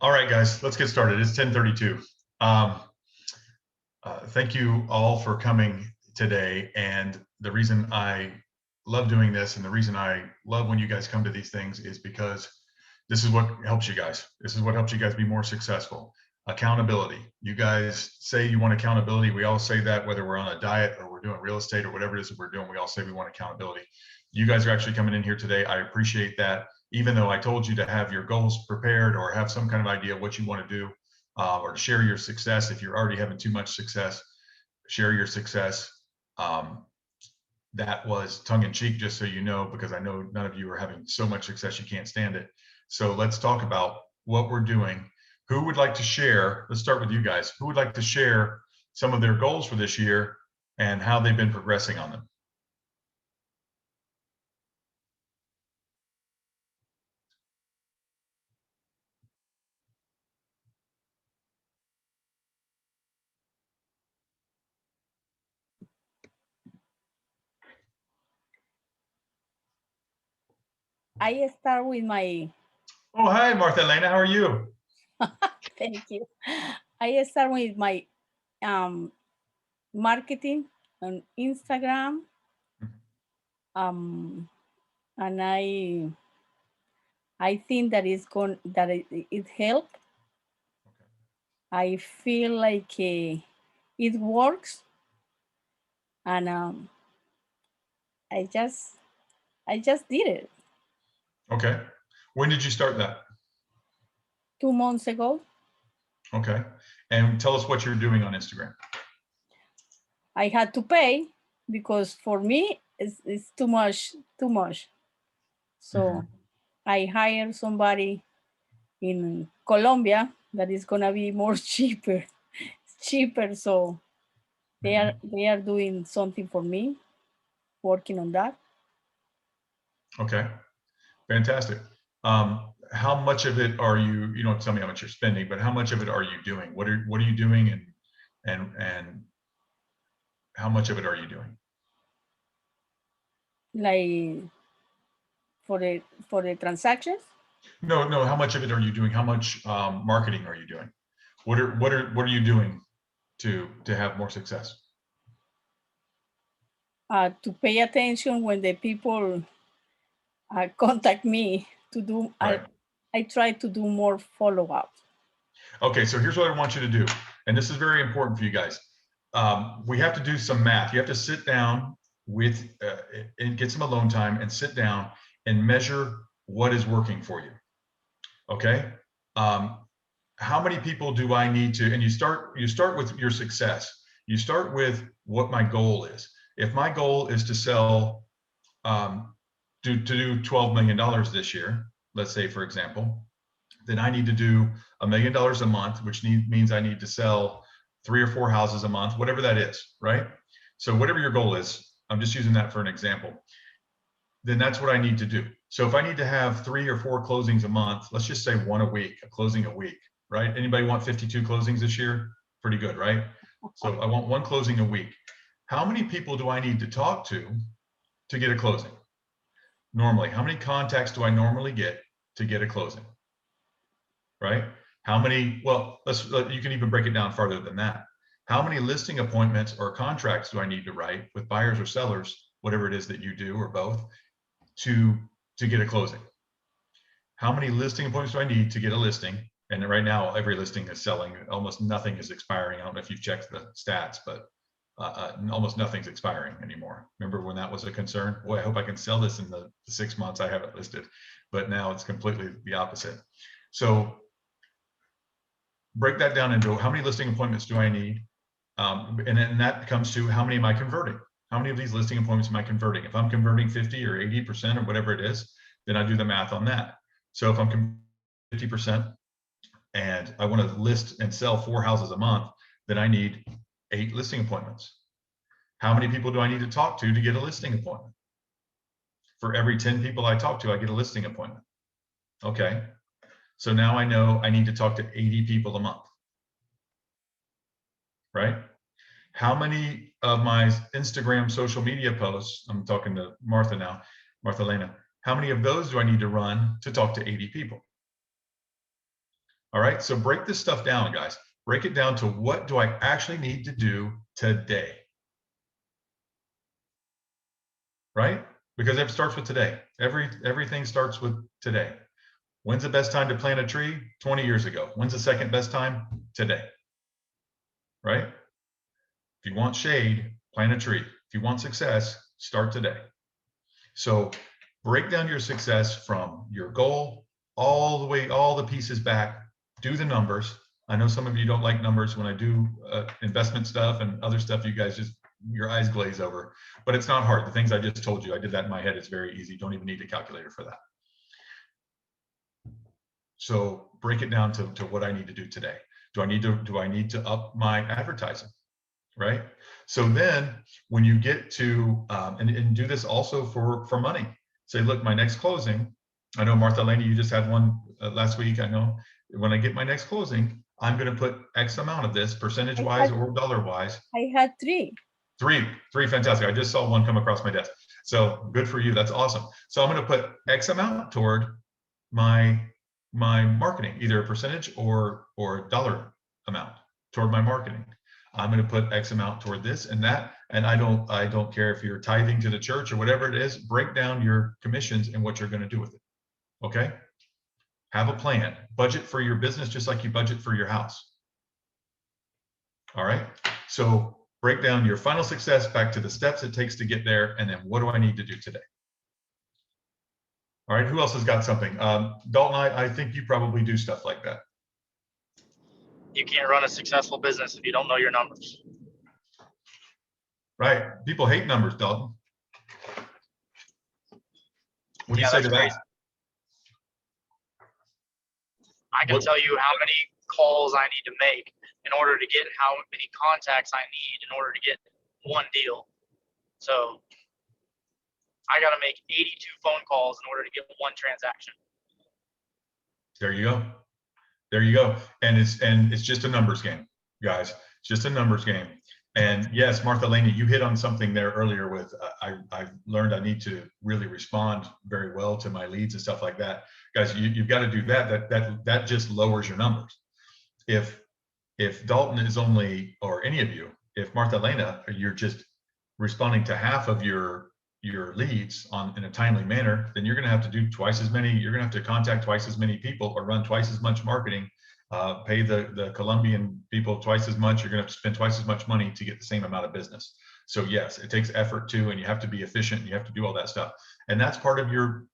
All right, guys, let's get started. It's 10:32. Thank you all for coming today. And the reason I love doing this and the reason I love when you guys come to these things is because this is what helps you guys. This is what helps you guys be more successful. Accountability. You guys say you want accountability. We all say that, whether we're on a diet or we're doing real estate or whatever it is that we're doing, we all say we want accountability. You guys are actually coming in here today. I appreciate that. Even though I told you to have your goals prepared or have some kind of idea of what you want to do, or to share your success. If you're already having too much success, share your success. That was tongue in cheek, just so you know, because I know none of you are having so much success you can't stand it. So let's talk about what we're doing. Who would like to share? Let's start with you guys. Who would like to share some of their goals for this year and how they've been progressing on them? I start with my. Oh, hi, Martha Elena. How are you? Thank you. I start with my marketing on Instagram. And I think that it helped. Okay. I feel like it works, and I just did it. Okay. When did you start that? 2 months ago. Okay. And tell us what you're doing on Instagram. I had to pay because for me it's too much. So I hired somebody in Colombia that is gonna be more cheaper. So they are doing something for me, working on that. Okay, fantastic. How much of it are you? You don't tell me how much you're spending, but how much of it are you doing? What are you doing, and how much of it are you doing? Like for the transactions. No. How much of it are you doing? How much marketing are you doing? What are you doing to have more success? To pay attention when the people contact me to do. Right. I try to do more follow-up. Okay, so here's what I want you to do, and this is very important for you guys. We have to do some math. You have to sit down with and get some alone time and sit down and measure what is working for you. Okay. How many people do I need to? And you start with your success. You start with what my goal is. If my goal is to sell, to do $12 million this year, let's say, for example, then I need to do $1 million a month, which means I need to sell 3 or 4 houses a month, whatever that is, right? So whatever your goal is, I'm just using that for an example, then that's what I need to do. So if I need to have 3 or 4 closings a month, let's just say 1 a week, a closing a week, right? Anybody want 52 closings this year? Pretty good, right? So I want 1 closing a week. How many people do I need to talk to get a closing? Normally, how many contacts do I normally get to get a closing? Right? How many, well, you can even break it down farther than that. How many listing appointments or contracts do I need to write with buyers or sellers, whatever it is that you do, or both, to get a closing? How many listing appointments do I need to get a listing? And right now, every listing is selling. Almost nothing is expiring. I don't know if you've checked the stats, but almost nothing's expiring anymore. Remember when that was a concern? Boy, I hope I can sell this in the 6 months I have it listed. But now it's completely the opposite. So break that down into how many listing appointments do I need? And then that comes to how many am I converting? How many of these listing appointments am I converting? If I'm converting 50 or 80% or whatever it is, then I do the math on that. So if I'm converting 50% and I want to list and sell 4 houses a month, then I need 8 listing appointments. How many people do I need to talk to get a listing appointment? For every 10 people I talk to, I get a listing appointment. Okay. So now I know I need to talk to 80 people a month, right? How many of my Instagram social media posts, I'm talking to Martha now, Martha Elena, how many of those do I need to run to talk to 80 people? All right, so break this stuff down, guys. Break it down to what do I actually need to do today, right? Because it starts with today. Everything starts with today. When's the best time to plant a tree? 20 years ago. When's the second best time? Today, right? If you want shade, plant a tree. If you want success, start today. So break down your success from your goal all the way, all the pieces back, do the numbers. I know some of you don't like numbers. When I do investment stuff and other stuff, you guys just, your eyes glaze over, but it's not hard. The things I just told you, I did that in my head. It's very easy. Don't even need a calculator for that. So break it down to what I need to do today. Do I need to up my advertising? Right. So then when you get to, and do this also for money, say, look, my next closing, I know Martha Laney, you just had one last week. I know when I get my next closing, I'm going to put X amount of this percentage wise or dollar wise. I had three. Three, fantastic. I just saw one come across my desk. So good for you. That's awesome. So I'm going to put X amount toward my marketing, either a percentage or dollar amount toward my marketing. I'm going to put X amount toward this and that. And I don't care if you're tithing to the church or whatever it is, break down your commissions and what you're going to do with it. Okay. Have a plan, budget for your business, just like you budget for your house. All right. So break down your final success back to the steps it takes to get there. And then what do I need to do today? All right. Who else has got something? Dalton, I think you probably do stuff like that. You can't run a successful business if you don't know your numbers. Right. People hate numbers, Dalton. What do you say to that? I can tell you how many calls I need to make in order to get how many contacts I need in order to get one deal. So I got to make 82 phone calls in order to get one transaction. There you go. There you go. And it's just a numbers game, guys. It's just a numbers game. And yes, Martha Laney, you hit on something there earlier with, I've learned I need to really respond very well to my leads and stuff like that. Guys, you've got to do that. That just lowers your numbers. If Dalton is only, or any of you, if Martha Lena, you're just responding to half of your leads in a timely manner, then you're going to have to do twice as many. You're going to have to contact twice as many people or run twice as much marketing, pay the Colombian people twice as much. You're going to have to spend twice as much money to get the same amount of business. So yes, it takes effort too, and you have to be efficient. And you have to do all that stuff, and that's part of your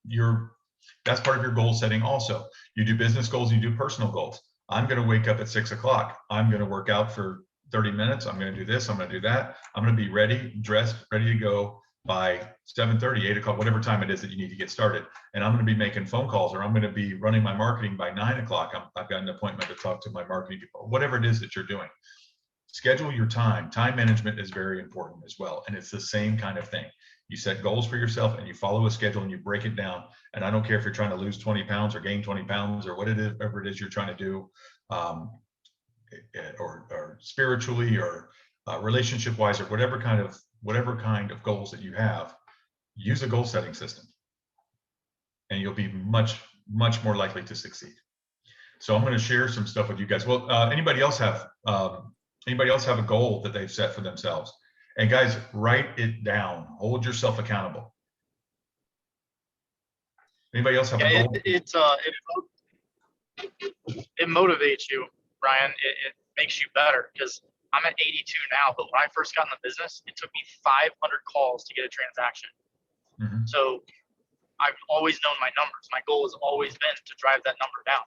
goal setting. Also, you do business goals, you do personal goals. I'm going to wake up at 6 o'clock. I'm going to work out for 30 minutes. I'm going to do this. I'm going to do that. I'm going to be ready, dressed, ready to go by 7:30, 8 o'clock, whatever time it is that you need to get started. And I'm going to be making phone calls, or I'm going to be running my marketing by 9 o'clock. I've got an appointment to talk to my marketing people, whatever it is that you're doing. Schedule your time. Time management is very important as well. And it's the same kind of thing. You set goals for yourself and you follow a schedule and you break it down. And I don't care if you're trying to lose 20 pounds or gain 20 pounds or whatever it is you're trying to do, or spiritually or relationship wise, or whatever kind of goals that you have, use a goal setting system and you'll be much more likely to succeed. So I'm going to share some stuff with you guys. Well, anybody else have a goal that they've set for themselves? And guys, write it down. Hold yourself accountable. Anybody else have a goal? It motivates you, Ryan. It makes you better, because I'm at 82 now, but when I first got in the business, it took me 500 calls to get a transaction. Mm-hmm. So I've always known my numbers. My goal has always been to drive that number down.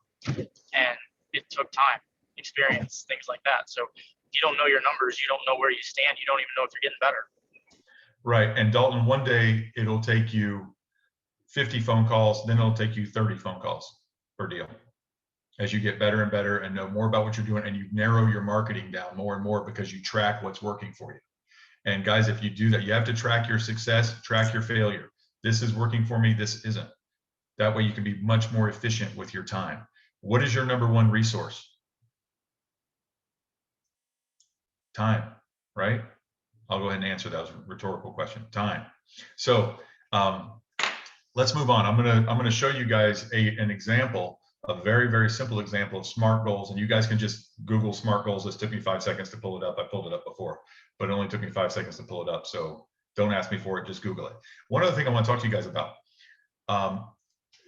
And it took time, experience, things like that. So if you don't know your numbers, you don't know where you stand. You don't even know if you're getting better. Right. And Dalton, one day it'll take you 50 phone calls, then it'll take you 30 phone calls per deal. As you get better and better and know more about what you're doing, and you narrow your marketing down more and more because you track what's working for you. And guys, if you do that, you have to track your success, track your failure. This is working for me, this isn't. That way you can be much more efficient with your time. What is your number one resource? Time, right? I'll go ahead and answer that. That was a rhetorical question. Time. So let's move on. I'm gonna show you guys an example a very, very simple example of SMART goals. And you guys can just Google SMART goals. This took me 5 seconds to pull it up. I pulled it up before, but it only took me 5 seconds to pull it up. So don't ask me for it, just Google it. One other thing I want to talk to you guys about.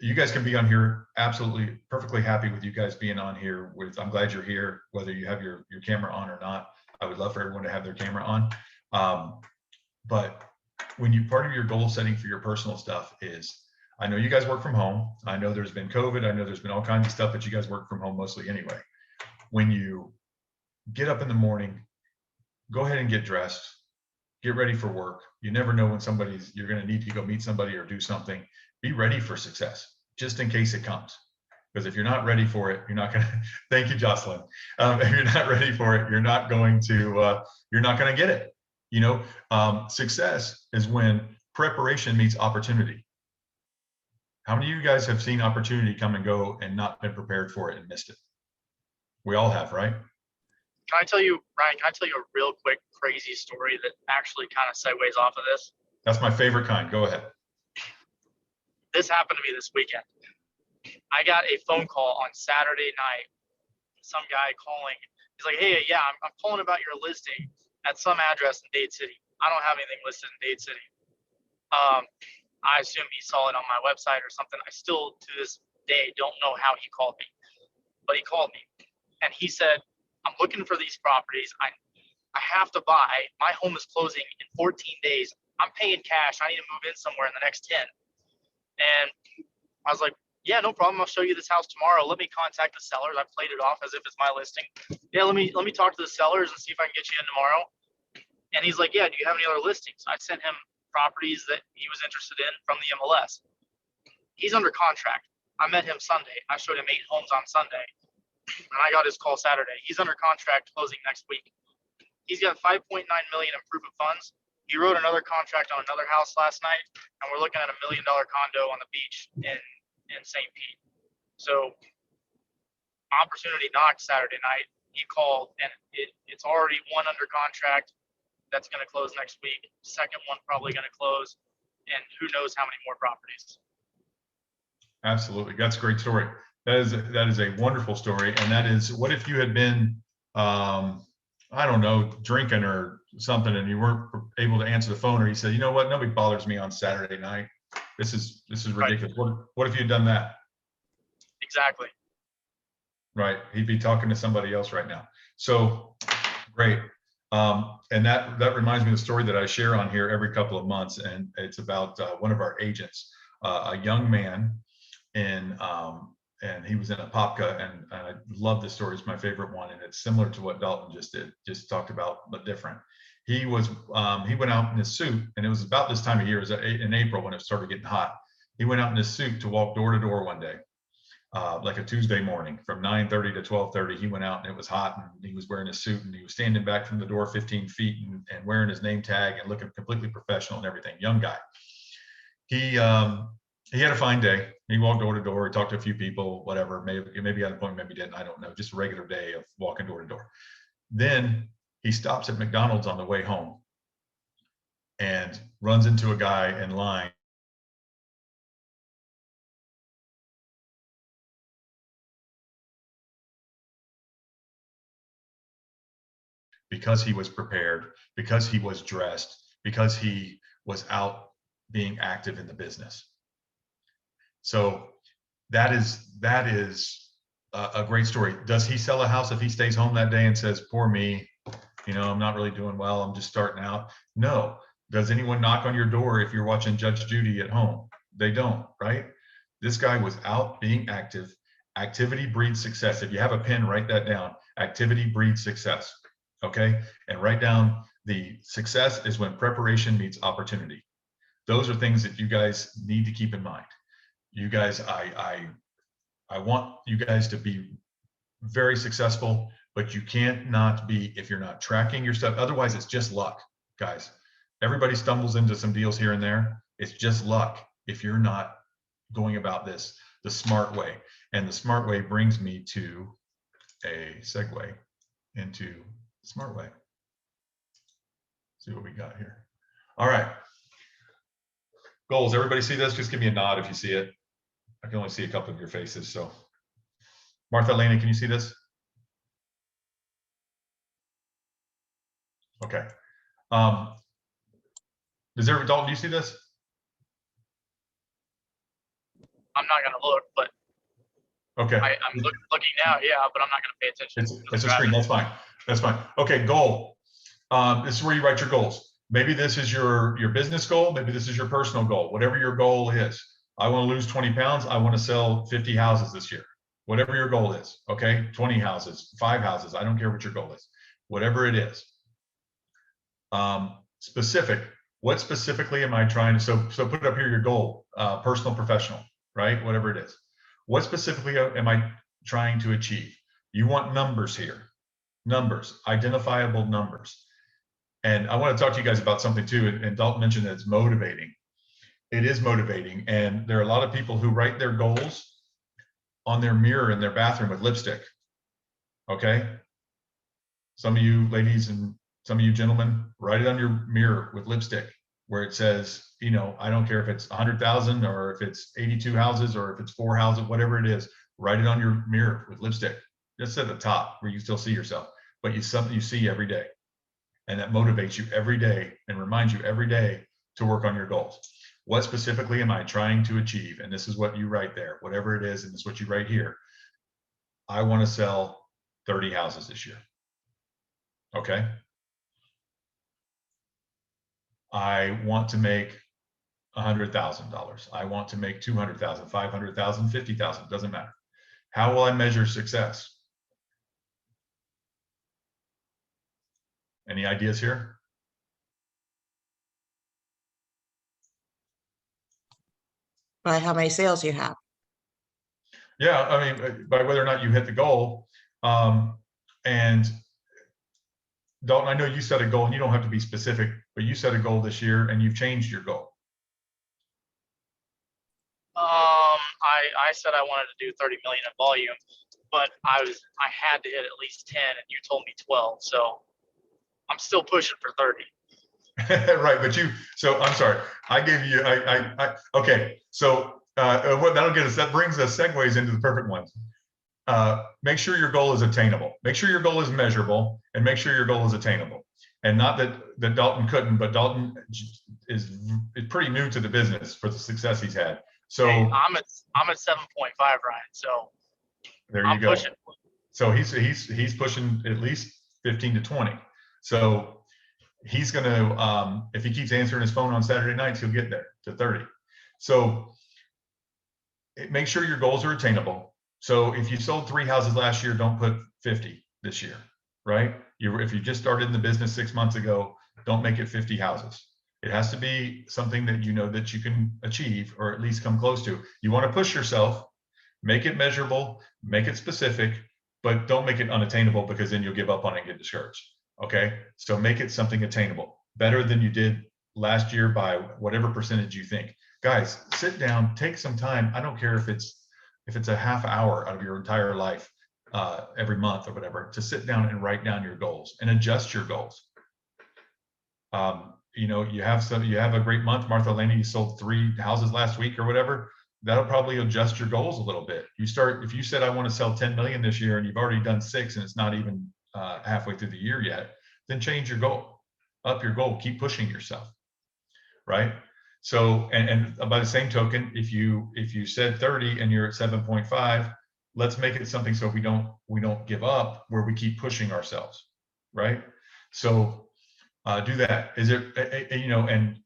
You guys can be on here, absolutely perfectly happy with you guys being on here with, I'm glad you're here, whether you have your camera on or not. I would love for everyone to have their camera on. But when you, part of your goal setting for your personal stuff is, I know you guys work from home. I know there's been COVID. I know there's been all kinds of stuff, but you guys work from home mostly anyway. When you get up in the morning, go ahead and get dressed, get ready for work. You never know when you're going to need to go meet somebody or do something. Be ready for success, just in case it comes. Because if you're not ready for it, you're not going to, thank you, Jocelyn. If you're not ready for it, you're not going to get it. You know, success is when preparation meets opportunity. How many of you guys have seen opportunity come and go and not been prepared for it and missed it? We all have, right? Can I tell you, Ryan, can I tell you a real quick, crazy story that actually kind of segues off of this? That's my favorite kind. Go ahead. This happened to me this weekend. I got a phone call on Saturday night. Some guy calling. He's like, hey, yeah, I'm calling about your listing at some address in Dade City. I don't have anything listed in Dade City. I assume he saw it on my website or something. I still, to this day, don't know how he called me, but he called me and he said, I'm looking for these properties. I have to buy. My home is closing in 14 days. I'm paying cash. I need to move in somewhere in the next 10. And I was like, yeah, no problem. I'll show you this house tomorrow. Let me contact the sellers. I played it off as if it's my listing. Yeah, let me talk to the sellers and see if I can get you in tomorrow. And he's like, yeah, do you have any other listings? I sent him properties that he was interested in from the MLS. He's under contract. I met him Sunday. I showed him 8 homes on Sunday. And I got his call Saturday. He's under contract closing next week. He's got 5.9 million in proof of funds. He wrote another contract on another house last night, and we're looking at $1 million condo on the beach in St. Pete. So opportunity knocked Saturday night. He called, and it's already one under contract that's going to close next week. Second one probably going to close, and who knows how many more properties. Absolutely, that's a great story. That is a wonderful story, and that is, what if you had been, I don't know, drinking or something, and you weren't able to answer the phone, or you said, you know what, nobody bothers me on Saturday night. This is ridiculous. Right. What if you had done that? Exactly. Right, he'd be talking to somebody else right now. So great. And that reminds me of the story that I share on here every couple of months, and it's about one of our agents, a young man, and he was in a Apopka, and I love this story. It's my favorite one, and it's similar to what Dalton just talked about, but different. He went out in his suit, and it was about this time of year. It was in April when it started getting hot. He went out in his suit to walk door to door one day. Like a Tuesday morning from 9:30 to 12:30, he went out and it was hot, and he was wearing a suit, and he was standing back from the door 15 feet and wearing his name tag and looking completely professional and everything. Young guy. He had a fine day. He walked door to door, talked to a few people, whatever. Maybe he had an appointment, maybe didn't. I don't know. Just a regular day of walking door to door. Then he stops at McDonald's on the way home and runs into a guy in line. Because he was prepared, because he was dressed, because he was out being active in the business. So that is a great story. Does he sell a house if he stays home that day and says, poor me, you know, I'm not really doing well, I'm just starting out? No. Does anyone knock on your door if you're watching Judge Judy at home? They don't, right? This guy was out being active. Activity breeds success. If you have a pen, write that down. Activity breeds success. Okay, and write down, the success is when preparation meets opportunity. Those are things that you guys need to keep in mind. You guys, I want you guys to be very successful, but you can't not be if you're not tracking your stuff. Otherwise, it's just luck, guys. Everybody stumbles into some deals here and there. It's just luck if you're not going about this the smart way. And the smart way brings me to a segue into smart way. See what we got here. All right. Goals. Everybody see this? Just give me a nod if you see it. I can only see a couple of your faces, so Martha, Elena, can you see this? Okay. Does everyone, Dalton, do you see this? I'm not gonna look, but Okay. I'm looking now, yeah, but I'm not gonna pay attention. It's a screen, that's fine. That's fine. Okay, goal. This is where you write your goals. Maybe this is your business goal, maybe this is your personal goal, whatever your goal is. I want to lose 20 pounds, I want to sell 50 houses this year. Whatever your goal is, okay? 20 houses, 5 houses, I don't care what your goal is. Whatever it is. Specific. What specifically am I trying to, so put up here your goal, personal, professional, right? Whatever it is. What specifically am I trying to achieve? You want numbers here. Numbers, identifiable numbers. And I want to talk to you guys about something too, and Dalton mentioned that it's motivating. It is motivating, and there are a lot of people who write their goals on their mirror in their bathroom with lipstick, okay? Some of you ladies and some of you gentlemen, write it on your mirror with lipstick where it says, you know, I don't care if it's 100,000 or if it's 82 houses or if it's 4 houses, whatever it is, write it on your mirror with lipstick, just at the top where you still see yourself, but it's something you see every day. And that motivates you every day and reminds you every day to work on your goals. What specifically am I trying to achieve? And this is what you write there, whatever it is, and this is what you write here. I want to sell 30 houses this year. Okay. I want to make $100,000. I want to make 200,000, 500,000, 50,000, doesn't matter. How will I measure success? Any ideas here? By how many sales you have. Yeah, I mean, by whether or not you hit the goal. And Dalton, I know you set a goal, and you don't have to be specific, but you set a goal this year and you've changed your goal. I said I wanted to do 30 million in volume, but I had to hit at least 10, and you told me 12, so I'm still pushing for 30. Right, but so I'm sorry, I gave you, okay, so what that'll get us, that brings us segues into the perfect ones. Make sure your goal is attainable. Make sure your goal is measurable, and make sure your goal is attainable. And not that Dalton couldn't, but Dalton is pretty new to the business for the success he's had. So hey, I'm at 7.5, Ryan. So there you go. Pushing. So he's pushing at least 15 to 20. So he's going to, if he keeps answering his phone on Saturday nights, he'll get there to 30. So make sure your goals are attainable. So if you sold 3 houses last year, don't put 50 this year, right? If you just started in the business 6 months ago, don't make it 50 houses. It has to be something that you know that you can achieve, or at least come close to. You want to push yourself, make it measurable, make it specific, but don't make it unattainable, because then you'll give up on it and get discouraged. Okay, so make it something attainable, better than you did last year by whatever percentage you think. Guys, sit down, take some time. I don't care if it's a half hour out of your entire life every month or whatever, to sit down and write down your goals and adjust your goals. You know, you have a great month, Martha Laney, you sold 3 houses last week or whatever. That'll probably adjust your goals a little bit. If you said I want to sell 10 million this year and you've already done 6 and it's not even halfway through the year yet, then change your goal, up your goal, keep pushing yourself, right? So, and by the same token, if you said 30 and you're at 7.5, let's make it something so we don't give up, where we keep pushing ourselves, right? So do that. Is it, you know, and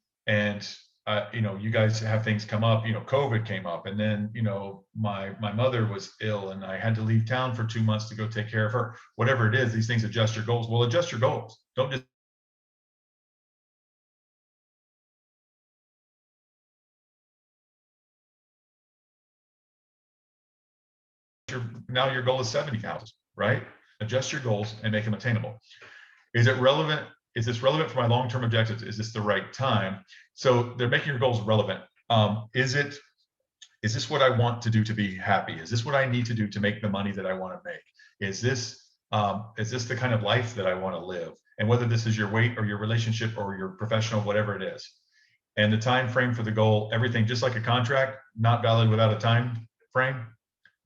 you know, you guys have things come up, you know, COVID came up, and then, you know, my mother was ill and I had to leave town for 2 months to go take care of her. Whatever it is, these things adjust your goals. Well, adjust your goals. Don't just now your goal is 70 houses, right? Adjust your goals and make them attainable. Is it relevant? Is this relevant for my long-term objectives? Is this the right time? So they're making your goals relevant. Is this what I want to do to be happy? Is this what I need to do to make the money that I want to make? Is this the kind of life that I want to live? And whether this is your weight or your relationship or your professional, whatever it is. And the time frame for the goal, everything, just like a contract, not valid without a time frame.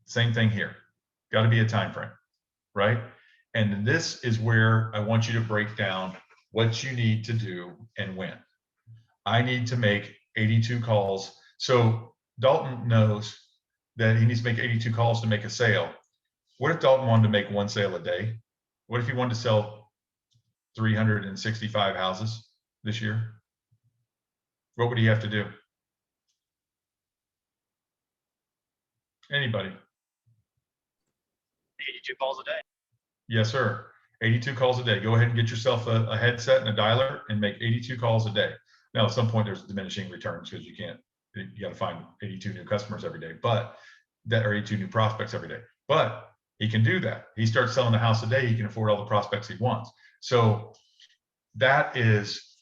Same thing here. Got to be a time frame, right? And this is where I want you to break down what you need to do and when. I need to make 82 calls. So Dalton knows that he needs to make 82 calls to make a sale. What if Dalton wanted to make one sale a day? What if he wanted to sell 365 houses this year? What would he have to do? Anybody? 82 calls a day. Yes, sir. 82 calls a day. Go ahead and get yourself a headset and a dialer and make 82 calls a day. Now, at some point, there's diminishing returns because you got to find 82 new customers every day, but that are 82 new prospects every day. But he can do that. He starts selling a house a day. He can afford all the prospects he wants. So this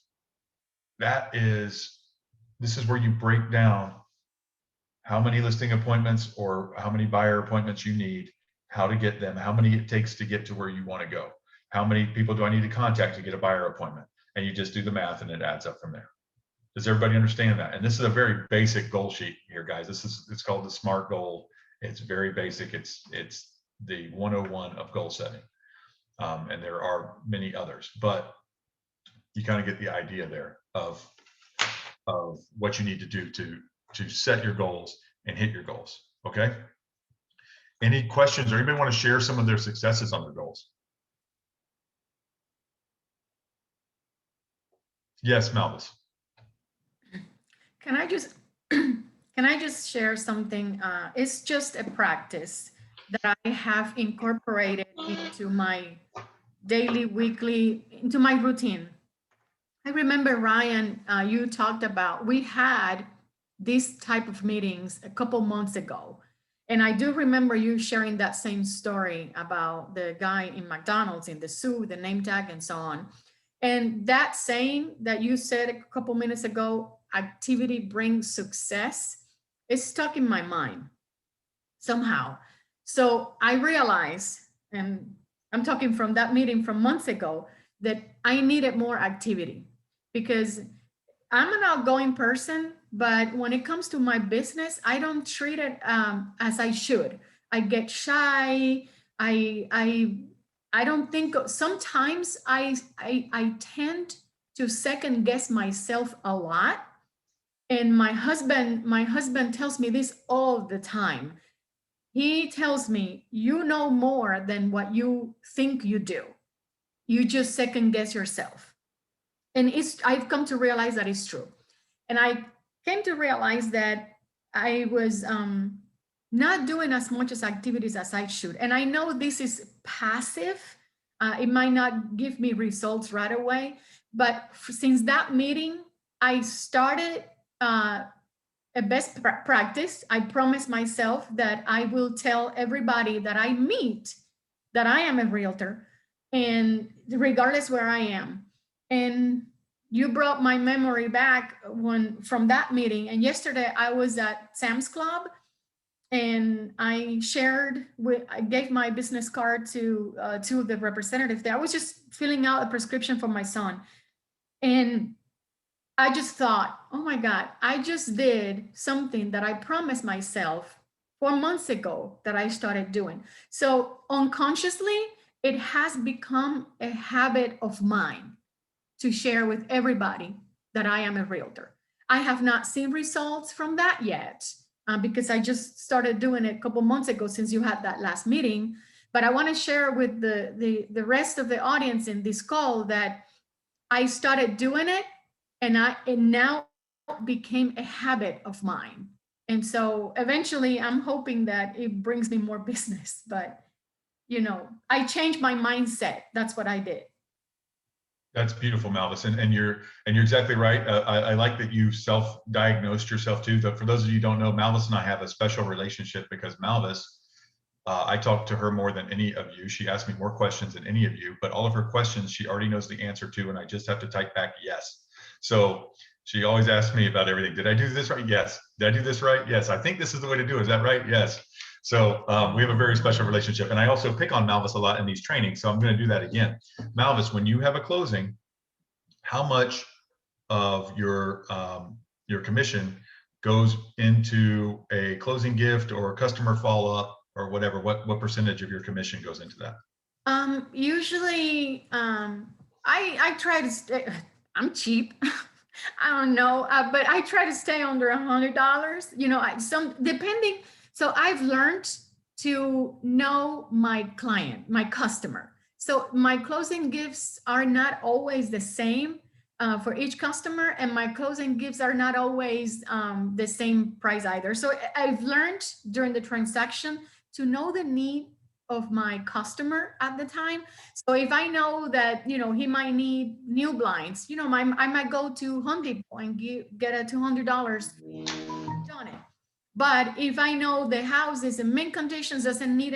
is where you break down how many listing appointments or how many buyer appointments you need, how to get them, how many it takes to get to where you want to go. How many people do I need to contact to get a buyer appointment? And you just do the math and it adds up from there. Does everybody understand that? And this is a very basic goal sheet here, guys. It's called the SMART goal. It's very basic. It's the 101 of goal setting. And there are many others, but you kind of get the idea there of what you need to do to set your goals and hit your goals. Okay. Any questions or anybody want to share some of their successes on their goals? Yes, Malvis. Can I just share something? It's just a practice that I have incorporated into my daily, weekly, into my routine. I remember, Ryan, you talked about, we had this type of meetings a couple months ago. And I do remember you sharing that same story about the guy in McDonald's in the suit, the name tag and so on. And that saying that you said a couple minutes ago, activity brings success, is stuck in my mind somehow. So I realized, and I'm talking from that meeting from months ago, that I needed more activity because I'm an outgoing person, but when it comes to my business, I don't treat it as I should. I get shy. I don't think, sometimes I tend to second guess myself a lot. And my husband tells me this all the time. He tells me, you know more than what you think you do. You just second guess yourself. And I've come to realize that it's true. And I came to realize that I was not doing as much as activities as I should. And I know this is passive. It might not give me results right away. But since that meeting, I started a best practice. I promised myself that I will tell everybody that I meet that I am a realtor, and regardless where I am. And you brought my memory back from that meeting. And yesterday I was at Sam's Club, and I gave my business card to two of the representatives there. I was just filling out a prescription for my son. And I just thought, oh my God, I just did something that I promised myself 4 months ago that I started doing. So unconsciously, it has become a habit of mine to share with everybody that I am a realtor. I have not seen results from that yet because I just started doing it a couple months ago since you had that last meeting. But I want to share with the rest of the audience in this call that I started doing it, and it now became a habit of mine. And so eventually I'm hoping that it brings me more business, but I changed my mindset. That's what I did. That's beautiful, Malvis, and you're exactly right. I like that you self-diagnosed yourself too. But for those of you who don't know, Malvis and I have a special relationship because Malvis, I talk to her more than any of you. She asks me more questions than any of you, but all of her questions she already knows the answer to, and I just have to type back yes. So she always asks me about everything. Did I do this right? Yes. Did I do this right? Yes. I think this is the way to do it. Is that right? Yes. So we have a very special relationship. And I also pick on Malvis a lot in these trainings. So I'm going to do that again. Malvis, when you have a closing, how much of your commission goes into a closing gift or customer follow-up or whatever? What percentage of your commission goes into that? Usually, I try to stay, I'm cheap. I don't know, but I try to stay under $100, you know, depending. So I've learned to know my client, my customer. So my closing gifts are not always the same for each customer, and my closing gifts are not always the same price either. So I've learned during the transaction to know the need of my customer at the time. So if I know that, you know, he might need new blinds, you know, I might go to Home Depot and get a $200 on it. But if I know the house is in mint conditions, doesn't need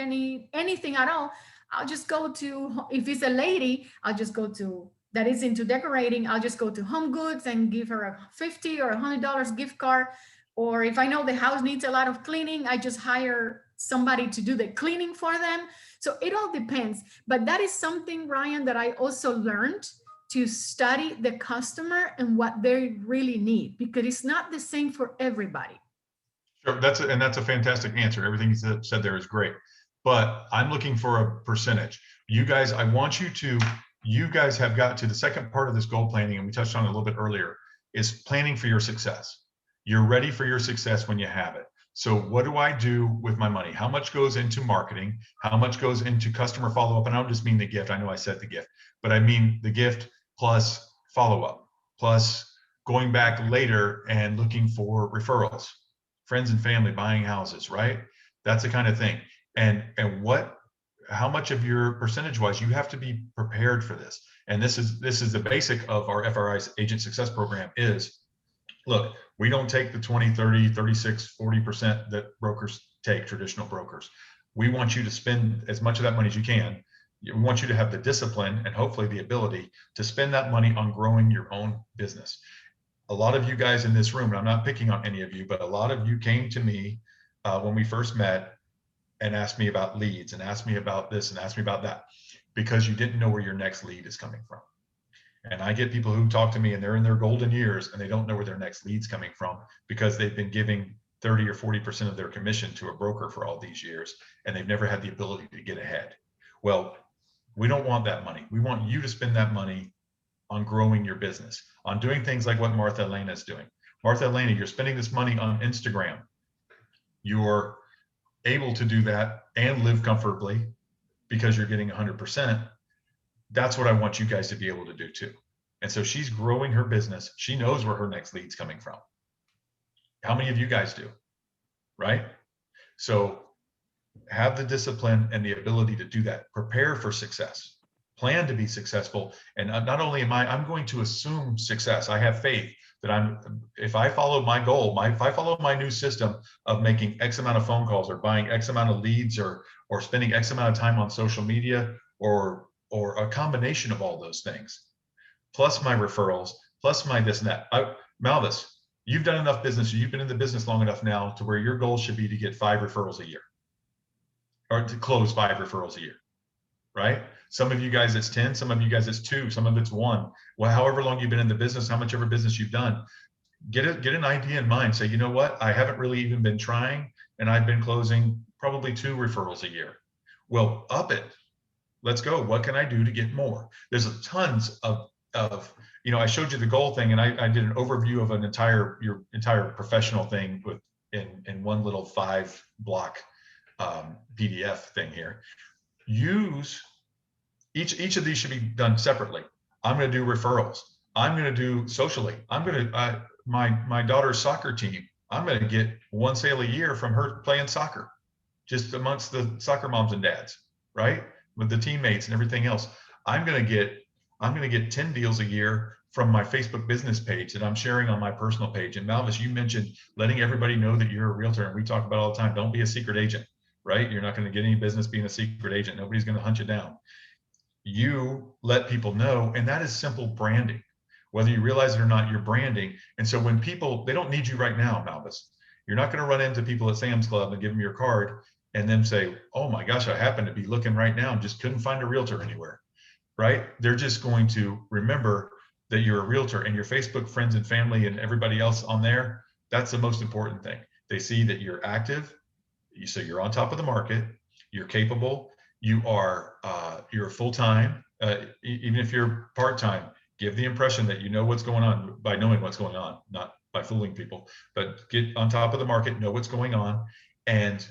anything at all, I'll just go to, if it's a lady, I'll just go to, that is into decorating, I'll just go to Home Goods and give her a $50 or $100 gift card. Or if I know the house needs a lot of cleaning, I just hire somebody to do the cleaning for them. So it all depends. But that is something, Ryan, that I also learned, to study the customer and what they really need, because it's not the same for everybody. Sure, that's a fantastic answer. Everything you said there is great, but I'm looking for a percentage. You guys, I want you guys have got to the second part of this goal planning, and we touched on it a little bit earlier, is planning for your success. You're ready for your success when you have it. So what do I do with my money? How much goes into marketing? How much goes into customer follow-up? And I don't just mean the gift. I know I said the gift, but I mean the gift plus follow-up, plus going back later and looking for referrals, friends and family buying houses, right? That's the kind of thing. And how much of your percentage-wise, you have to be prepared for this. And this is the basic of our FRI's Agent Success Program is, look, we don't take the 20, 30, 36, 40% that brokers take, traditional brokers. We want you to spend as much of that money as you can. We want you to have the discipline and hopefully the ability to spend that money on growing your own business. A lot of you guys in this room, and I'm not picking on any of you, but a lot of you came to me when we first met and asked me about leads and asked me about this and asked me about that, because you didn't know where your next lead is coming from. And I get people who talk to me and they're in their golden years and they don't know where their next lead's coming from because they've been giving 30 or 40% of their commission to a broker for all these years, and they've never had the ability to get ahead. Well, we don't want that money. We want you to spend that money on growing your business, on doing things like what Martha Elena is doing. Martha Elena, you're spending this money on Instagram. You're able to do that and live comfortably because you're getting 100%. That's what I want you guys to be able to do too. And so she's growing her business. She knows where her next lead's coming from. How many of you guys do? Right? So have the discipline and the ability to do that. Prepare for success. Plan to be successful. And not only I'm going to assume success. I have faith that if I follow my goal, if I follow my new system of making X amount of phone calls or buying X amount of leads or spending X amount of time on social media or a combination of all those things, plus my referrals, plus my this and that. Malvis, you've done enough business. You've been in the business long enough now to where your goal should be to get 5 referrals a year or to close 5 referrals a year, right? Some of you guys it's 10, some of you guys it's 2, some of it's 1. Well, however long you've been in the business, how much ever business you've done, get an idea in mind. Say, you know what? I haven't really even been trying and I've been closing probably 2 referrals a year. Well, up it. Let's go. What can I do to get more? There's tons of I showed you the goal thing and I did an overview of your entire professional thing in one little 5-block PDF thing here. Use each of these should be done separately. I'm going to do referrals. I'm going to do socially. I'm going to my daughter's soccer team. I'm going to get 1 sale a year from her playing soccer, just amongst the soccer moms and dads, right? With the teammates and everything else. I'm going to get 10 deals a year from my Facebook business page that I'm sharing on my personal page. And Malvis, you mentioned letting everybody know that you're a realtor, and we talk about all the time, don't be a secret agent, right? You're not going to get any business being a secret agent. Nobody's going to hunt you down. You let people know, and that is simple branding. Whether you realize it or not, you're branding. And so when people, they don't need you right now, Malvis. You're not going to run into people at Sam's Club and give them your card and then say, oh my gosh, I happen to be looking right now and just couldn't find a realtor anywhere, right? They're just going to remember that you're a realtor, and your Facebook friends and family and everybody else on there, that's the most important thing. They see that you're active, So you're on top of the market, you're capable, you're full-time, even if you're part-time, give the impression that you know what's going on by knowing what's going on, not by fooling people, but get on top of the market, know what's going on, and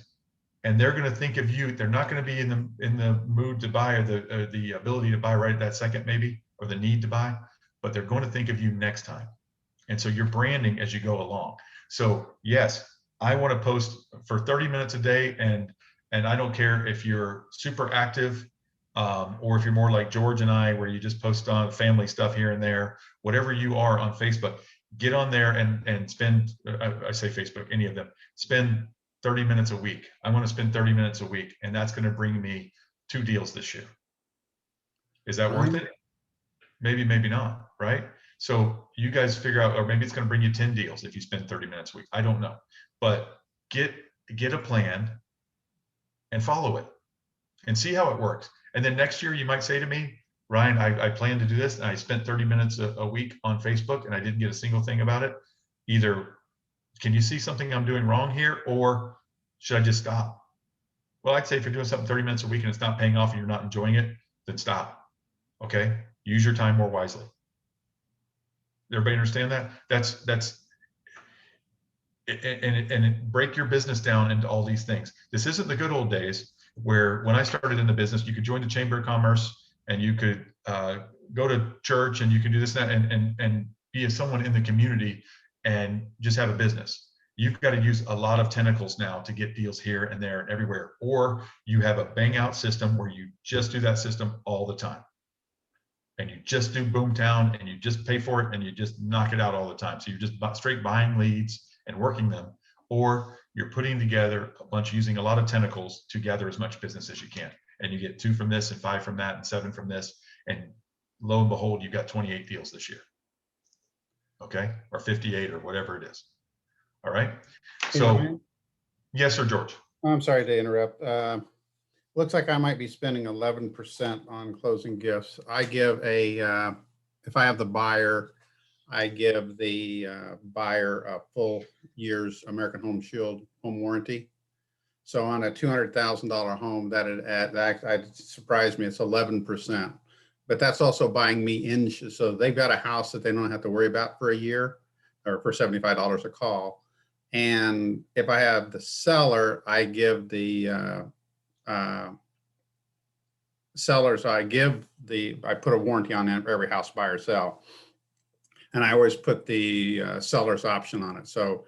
they're going to think of you. They're not going to be in the mood to buy, or the ability to buy right at that second, maybe, or the need to buy, but they're going to think of you next time. And so you're branding as you go along. So yes, I want to post for 30 minutes a day, and I don't care if you're super active, or if you're more like George and I, where you just post on family stuff here and there. Whatever you are on Facebook, get on there and spend, I say Facebook, any of them, spend 30 minutes a week. I want to spend 30 minutes a week, and that's going to bring me 2 deals this year. Is that worth it? Maybe, maybe not, right? So you guys figure out, or maybe it's going to bring you 10 deals if you spend 30 minutes a week. I don't know, but get a plan and follow it and see how it works. And then next year you might say to me, Ryan, I plan to do this, and I spent 30 minutes a week on Facebook and I didn't get a single thing about it. Either can you see something I'm doing wrong here, or should I just stop? Well, I'd say if you're doing something 30 minutes a week and it's not paying off and you're not enjoying it, then stop. Okay, use your time more wisely. Everybody understand that? And break your business down into all these things. This isn't the good old days where, when I started in the business, you could join the Chamber of Commerce and you could go to church and you could do this and that and be someone in the community and just have a business. You've got to use a lot of tentacles now to get deals here and there and everywhere, or you have a bang out system where you just do that system all the time. And you just do Boomtown and you just pay for it and you just knock it out all the time. So you're just straight buying leads and working them, or you're putting together a bunch, using a lot of tentacles to gather as much business as you can. And you get 2 from this and 5 from that and 7 from this. And lo and behold, you've got 28 deals this year. Okay. Or 58 or whatever it is. All right. So yes, sir, George. I'm sorry to interrupt. Looks like I might be spending 11% on closing gifts. I give if I have the buyer, I give the buyer a full year's American Home Shield home warranty. So on a $200,000 home, that surprised me. It's 11%, but that's also buying me in. So they've got a house that they don't have to worry about for a year, or for $75 a call. And if I have the seller, I give the sellers, I put a warranty on every house, buy or sell. And I always put the seller's option on it. So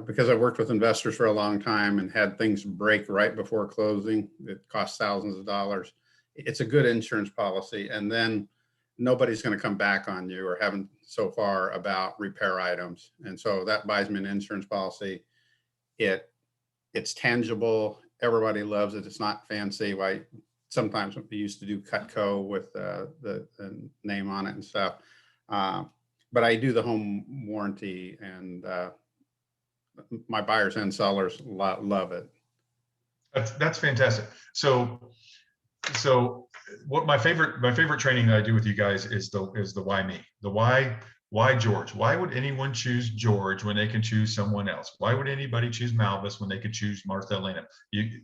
because I've worked with investors for a long time and had things break right before closing, it costs thousands of dollars. It's a good insurance policy. And then nobody's going to come back on you, or haven't so far, about repair items. And so that buys me an insurance policy. It's tangible. Everybody loves it. It's not fancy. Sometimes we used to do Cutco with the name on it and stuff. But I do the home warranty, and my buyers and sellers love it. That's fantastic. So what my favorite training that I do with you guys is the why me, the why George. Why would anyone choose George when they can choose someone else? Why would anybody choose Malvis when they could choose Martha Elena?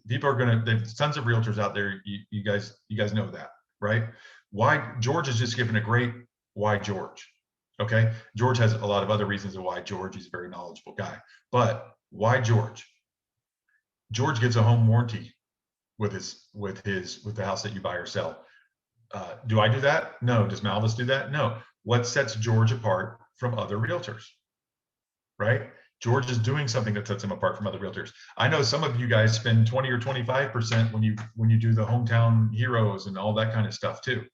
People are there's tons of realtors out there. You guys know that, right? Why George is just given a great why George. Okay, George has a lot of other reasons of why George. He's a very knowledgeable guy, but why George? George gives a home warranty with the house that you buy or sell. Do I do that? No. Does Malvis do that? No. What sets George apart from other realtors? Right? George is doing something that sets him apart from other realtors. I know some of you guys spend 20 or 25% when you do the hometown heroes and all that kind of stuff too,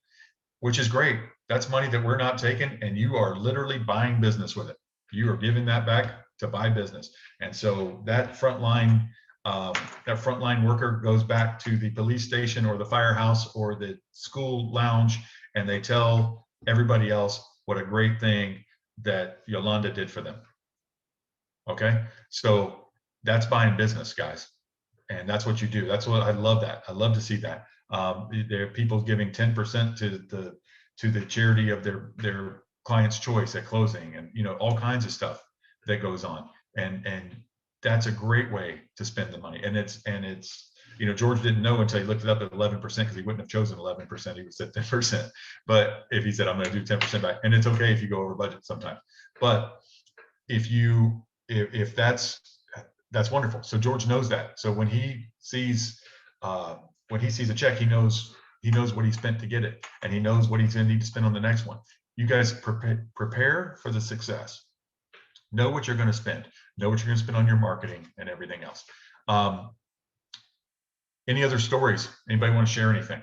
which is great. That's money that we're not taking, and you are literally buying business with it. You are giving that back to buy business. And so that frontline worker goes back to the police station or the firehouse or the school lounge, and they tell everybody else what a great thing that Yolanda did for them. Okay, so that's buying business, guys, and that's what you do. That's what I love. That I love to see that. There are people giving 10% to the charity of their client's choice at closing, and all kinds of stuff that goes on. And that's a great way to spend the money. And it's, you know, George didn't know until he looked it up at 11% because he wouldn't have chosen 11%. He would said 10%. But if he said, I'm going to do 10% back, and it's okay if you go over budget sometimes. But if that's wonderful. So George knows that. So when he sees a check, he knows what he spent to get it, and he knows what he's going to need to spend on the next one. You guys prepare for the success. Know what you're going to spend. Know what you're going to spend on your marketing and everything else. Any other stories? Anybody want to share anything?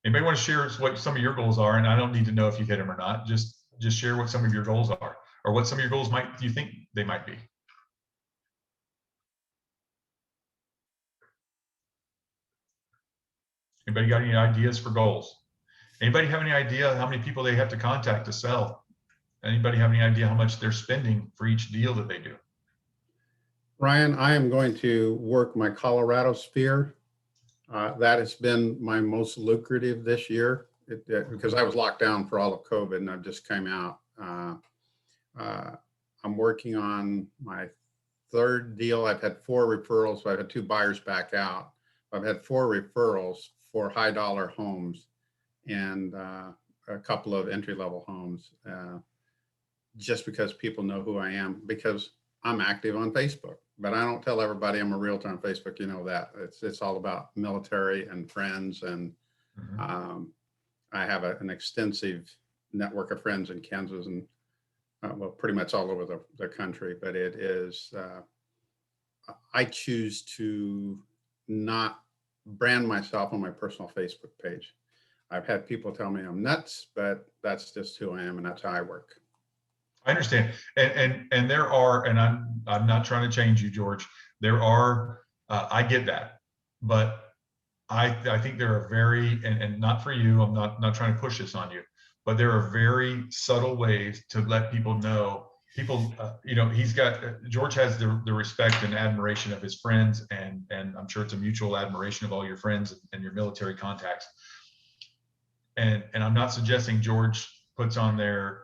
Anybody want to share what some of your goals are? And I don't need to know if you hit them or not. Just share what some of your goals are, or what some of your goals you think they might be. Anybody got any ideas for goals? Anybody have any idea how many people they have to contact to sell? Anybody have any idea how much they're spending for each deal that they do? Ryan, I am going to work my Colorado sphere. That has been my most lucrative this year because I was locked down for all of COVID and I just came out. I'm working on my third deal. I've had 4 referrals. So I've had 2 buyers back out. I've had 4 referrals for high dollar homes and a couple of entry-level homes just because people know who I am, because I'm active on Facebook, but I don't tell everybody I'm a realtor on Facebook. You know that it's all about military and friends. And I have an extensive network of friends in Kansas and well, pretty much all over the country, but it is, I choose to not brand myself on my personal Facebook page. I've had people tell me I'm nuts, but that's just who I am and that's how I work. I understand. And there are, and I'm not trying to change you, George. There are, I get that, but I think there are very, and not for you, I'm not trying to push this on you, but there are very subtle ways to let people know. People, you know, George has the respect and admiration of his friends, and I'm sure it's a mutual admiration of all your friends and your military contacts. And I'm not suggesting George puts on there,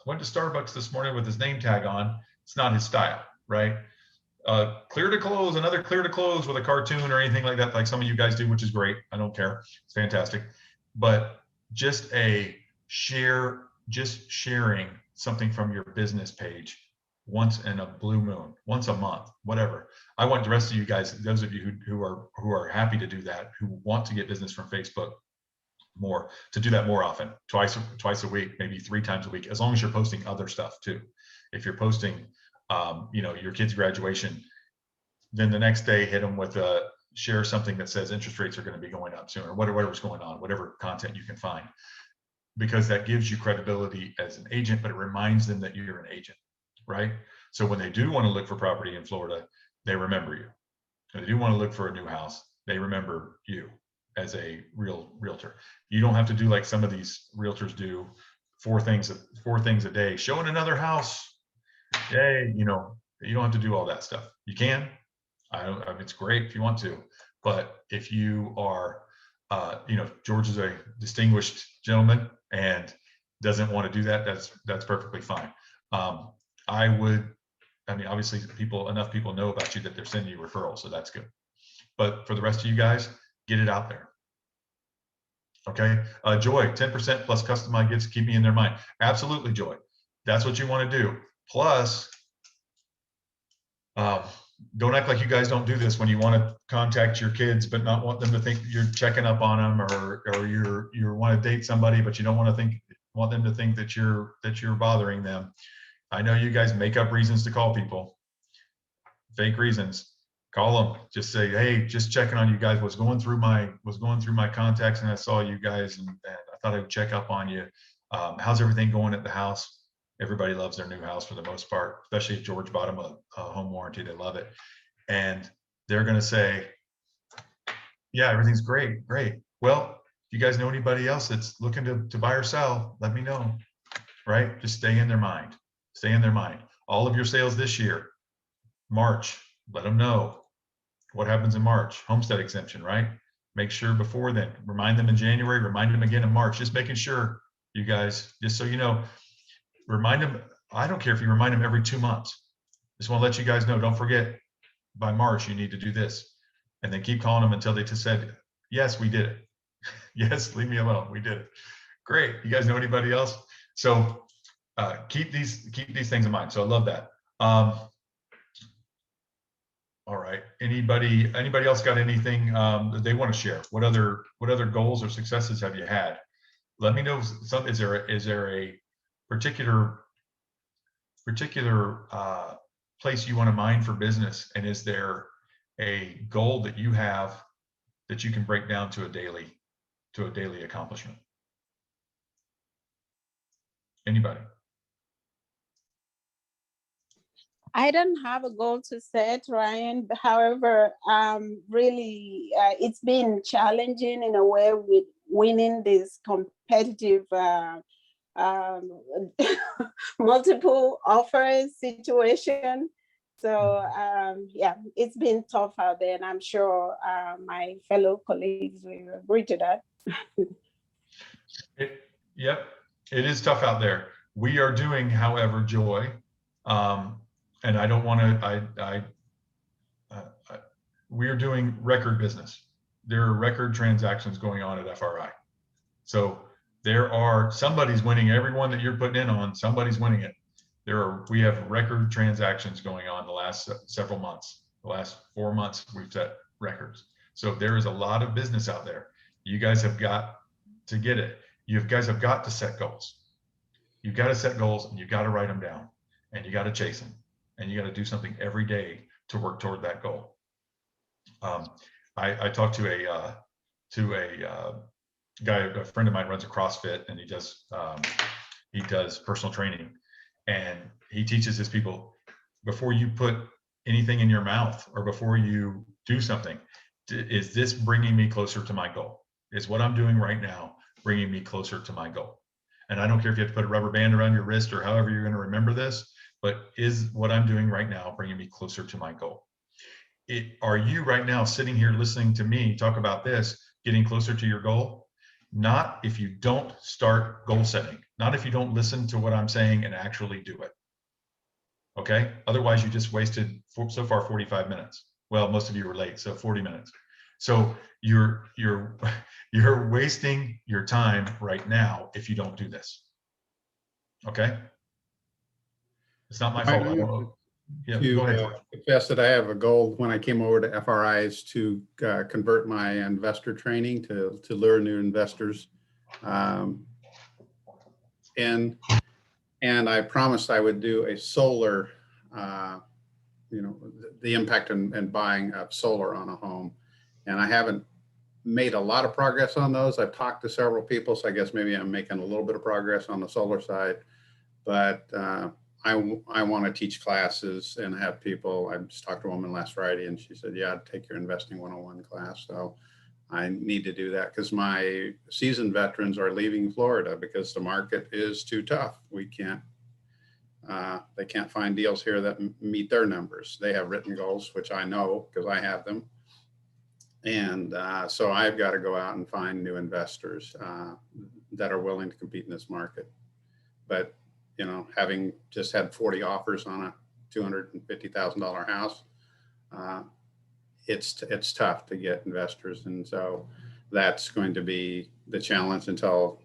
went to Starbucks this morning with his name tag on. It's not his style, right? Clear to close, another clear to close with a cartoon or anything like that, like some of you guys do, which is great. I don't care. It's fantastic. But just sharing something from your business page once in a blue moon, once a month, whatever. I want the rest of you guys, those of you who are happy to do that, who want to get business from Facebook more, to do that more often, twice a week, maybe 3 times a week, as long as you're posting other stuff too. If you're posting, you know, your kid's graduation, then the next day hit them with share something that says interest rates are going to be going up soon, or whatever's going on, whatever content you can find, because that gives you credibility as an agent, but it reminds them that you're an agent, right? So when they do want to look for property in Florida, they remember you. When they do want to look for a new house, they remember you as a realtor. You don't have to do like some of these realtors do, 4 things a day, showing another house. Yay, you know, you don't have to do all that stuff. You can. I mean, it's great if you want to, but if you are, you know, George is a distinguished gentleman and doesn't want to do that, that's perfectly fine. I mean, obviously enough people know about you that they're sending you referrals, so that's good. But for the rest of you guys, get it out there. Okay. Joy, 10% plus customized gifts, keep me in their mind. Absolutely, Joy. That's what you want to do. Plus, don't act like you guys don't do this when you want to contact your kids, but not want them to think you're checking up on them, or you want to date somebody, but you don't want them to think that you're bothering them. I know you guys make up reasons to call people, fake reasons. Call them, just say, hey, just checking on you guys. Was going through my contacts and I saw you guys and I thought I'd check up on you. How's everything going at the house? Everybody loves their new house for the most part, especially if George bought them a home warranty. They love it. And they're going to say, yeah, everything's great. Well, if you guys know anybody else that's looking to buy or sell, let me know, right? Just stay in their mind. All of your sales this year, March, let them know what happens in March. Homestead exemption, right? Make sure before then, remind them in January, remind them again in March, just making sure you guys, just so you know, remind them I don't care if you remind them every 2 months. Just want to let you guys know, don't forget, by March, you need to do this. And then keep calling them until they just said, yes, we did it. Yes, leave me alone. We did it. Great. You guys know anybody else? So keep these things in mind. So I love that. All right. Anybody else got anything that they want to share? What other goals or successes have you had? Let me know. Is there a particular place you want to mine for business, and is there a goal that you have that you can break down to a daily accomplishment? Anybody? I don't have a goal to set, Ryan. However, really, it's been challenging in a way with winning this competitive multiple offers situation. So yeah, it's been tough out there, and I'm sure my fellow colleagues will agree to that. Yep, it is tough out there. We are doing, however, Joy, and I don't want to. We are doing record business. There are record transactions going on at FRI. So somebody's winning every one that you're putting in on. Somebody's winning it. We have record transactions going on the last several months. The last 4 months, we've set records. So there is a lot of business out there. You guys have got to get it. You guys have got to set goals. You've got to set goals, and you got to write them down, and you got to chase them, and you got to do something every day to work toward that goal. I talked to a guy, a friend of mine runs a CrossFit, and he does personal training, and he teaches his people, before you put anything in your mouth or before you do something, is this bringing me closer to my goal? Is what I'm doing right now bringing me closer to my goal? And I don't care if you have to put a rubber band around your wrist or however you're going to remember this, but is what I'm doing right now bringing me closer to my goal? Are you right now sitting here listening to me talk about this, getting closer to your goal? Not if you don't start goal setting, not if you don't listen to what I'm saying and actually do it. Okay? Otherwise, you just wasted so far 45 minutes. Well, most of you were late, so 40 minutes. So you're wasting your time right now if you don't do this. Okay? It's not my fault. Yeah, go ahead. Confess that I have a goal when I came over to FRI is to convert my investor training to lure new investors. And I promised I would do a solar, the impact and buying of solar on a home. And I haven't made a lot of progress on those. I've talked to several people, so I guess maybe I'm making a little bit of progress on the solar side, but I want to teach classes and have people. I just talked to a woman last Friday, and she said, yeah, I'd take your Investing 101 class. So I need to do that because my seasoned veterans are leaving Florida because the market is too tough. They can't find deals here that meet their numbers. They have written goals, which I know because I have them. And so I've got to go out and find new investors that are willing to compete in this market. But having just had 40 offers on a $250,000 house, it's tough to get investors. And so that's going to be the challenge until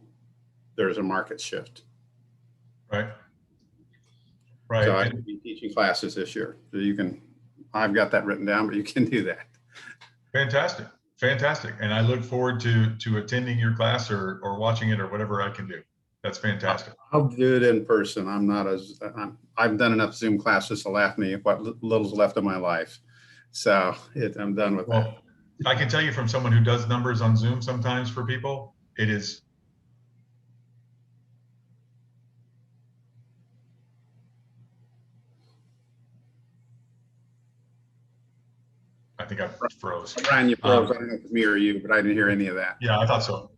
there's a market shift. Right. Right. So I'm going to be teaching classes this year. So I've got that written down, but you can do that. Fantastic. Fantastic. And I look forward to attending your class or watching it or whatever I can do. That's fantastic. I'll do it in person. I've done enough Zoom classes to laugh me at what little's left of my life. So I'm done with that. I can tell you from someone who does numbers on Zoom sometimes for people, it is. I think I froze. Brian, you froze. I don't know if it's me or you, but I didn't hear any of that. Yeah, I thought so.